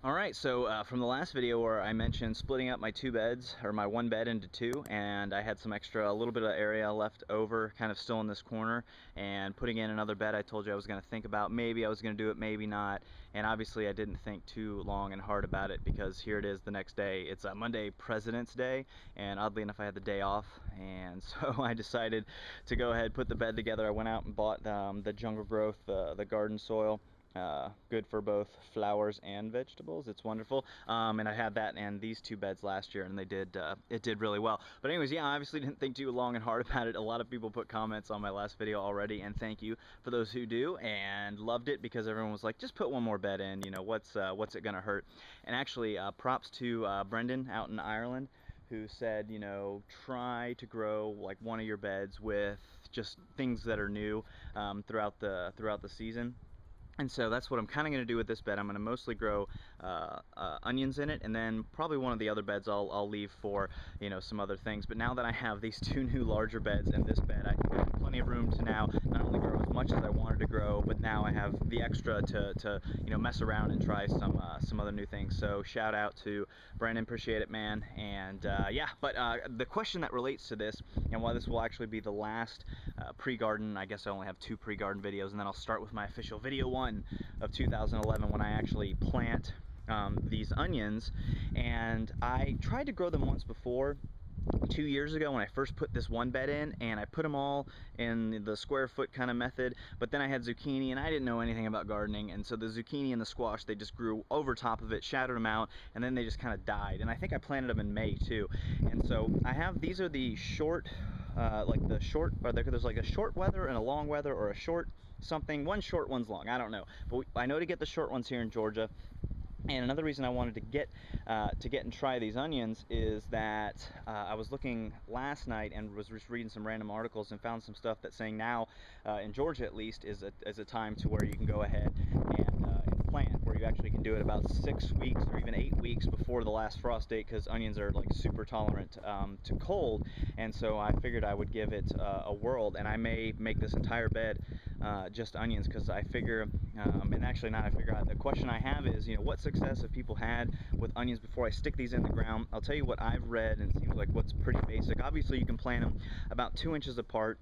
Alright, so from the last video where I mentioned splitting up my two beds, or my one bed into two, and I had some extra, a little bit of area left over, kind of still in this corner, and putting in another bed, I told you I was going to think about, maybe I was going to do it, maybe not, and obviously I didn't think too long and hard about it, because here it is the next day. It's a Monday, President's Day, and oddly enough I had the day off, and so I decided to go ahead, put the bed together. I went out and bought the Jungle Growth, the garden soil. Good for both flowers and vegetables. It's wonderful. And I had that and these two beds last year, and they did it did really well. But anyways, yeah, I obviously didn't think too long and hard about it. A lot of people put comments on my last video already, and thank you for those who do, and loved it because everyone was like, just put one more bed in, you know, what's it gonna hurt? And actually, props to Brendan out in Ireland, who said, you know, try to grow like one of your beds with just things that are new throughout the season. And so that's what I'm kind of going to do with this bed. I'm going to mostly grow onions in it, and then probably one of the other beds I'll leave for, you know, some other things. But now that I have these two new larger beds and this bed, I think I have plenty of room to now not only grow as much as I wanted to grow, but now I have the extra to you know, mess around and try some other new things. So shout out to Brandon, appreciate it, man. And yeah, but the question that relates to this, and why this will actually be the last pre-garden, I guess I only have two pre-garden videos, and then I'll start with my official video one of 2011 when I actually plant these onions. And I tried to grow them once before, 2 years ago, when I first put this one bed in, and I put them all in the square foot kind of method. But then I had zucchini, and I didn't know anything about gardening, and so the zucchini and the squash, they just grew over top of it, shadowed them out, and then they just kind of died. And I think I planted them in May too. And so I have, these are the short, like the short, or there's like a short weather and a long weather, or a short something, one's short, one's long, I don't know, but I know to get the short ones here in Georgia. And another reason I wanted to get and try these onions is that I was looking last night and was just reading some random articles and found some stuff that's saying now, in Georgia at least, is a time to where you can go ahead and plant, where you actually can do it about 6 weeks or even 8 weeks before the last frost date, because onions are like super tolerant to cold. And so I figured I would give it a whirl, and I may make this entire bed just onions, because I figure, and actually not I figure out, the question I have is, you know, what success have people had with onions before I stick these in the ground? I'll tell you what I've read, and it seems like what's pretty basic. Obviously you can plant them about 2 inches apart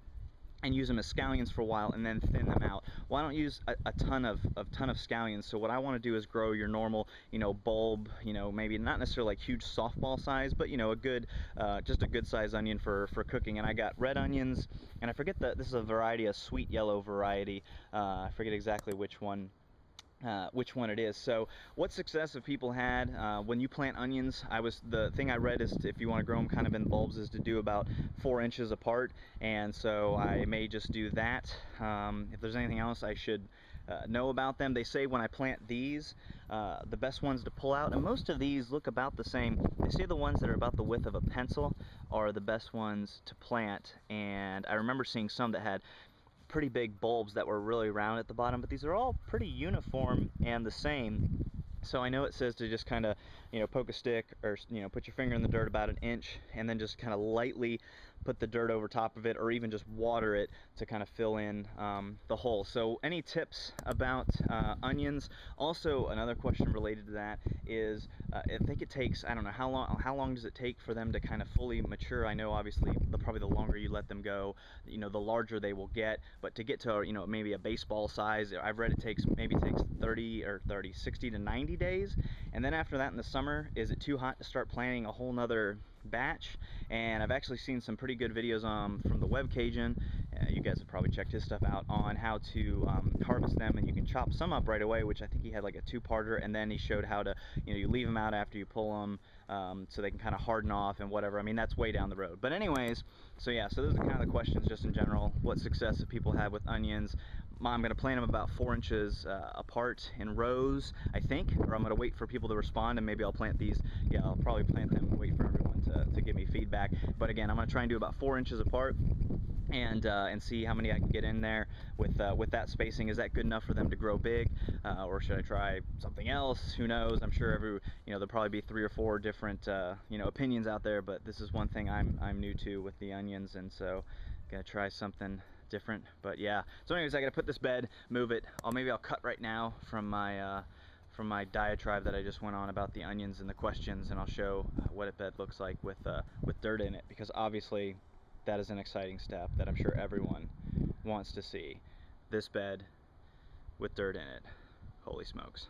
and use them as scallions for a while and then thin them out. Well, I don't use a ton of scallions, so what I want to do is grow your normal, you know, bulb, you know, maybe not necessarily like huge softball size, but you know, a good, just a good size onion for cooking. And I got red onions, and I forget that this is a variety, a sweet yellow variety. I forget exactly which one it is. So what success have people had when you plant onions? The thing I read is if you want to grow them kind of in bulbs is to do about 4 inches apart, and so I may just do that. If there's anything else I should know about them, they say when I plant these, the best ones to pull out, and most of these look about the same, they say the ones that are about the width of a pencil are the best ones to plant. And I remember seeing some that had pretty big bulbs that were really round at the bottom, but these are all pretty uniform and the same. So I know it says to just kind of, you know, poke a stick, or, you know, put your finger in the dirt about 1 inch, and then just kind of lightly put the dirt over top of it, or even just water it to kind of fill in the hole. So any tips about onions? Also, another question related to that is, I think it takes, I don't know, how long does it take for them to kind of fully mature? I know obviously probably the longer you let them go, you know, the larger they will get, but to get to, you know, maybe a baseball size, I've read it takes 60 to 90 days. And then after that, in the summer, is it too hot to start planting a whole nother batch? And I've actually seen some pretty good videos from the Web Cajun. You guys have probably checked his stuff out on how to harvest them, and you can chop some up right away, which I think he had like a 2-parter, and then he showed how to, you know, you leave them out after you pull them, so they can kind of harden off and whatever. I mean, that's way down the road. But anyways, so yeah, so those are kind of the questions just in general. What success have people had with onions? I'm going to plant them about 4 inches apart in rows, I think, or I'm going to wait for people to respond, and maybe I'll plant these. Yeah, I'll probably plant them and wait for everyone to give me feedback. But again, I'm going to try and do about 4 inches apart, and see how many I can get in there with that spacing. Is that good enough for them to grow big, or should I try something else? Who knows? I'm sure there'll probably be 3 or 4 different you know, opinions out there, but this is one thing I'm new to with the onions, and so gonna try something different. But yeah, so anyways, I gotta put this bed, move it. Maybe I'll cut right now from my from my diatribe that I just went on about the onions and the questions, and I'll show what a bed looks like with dirt in it, because obviously that is an exciting step that I'm sure everyone wants to see. This bed with dirt in it. Holy smokes.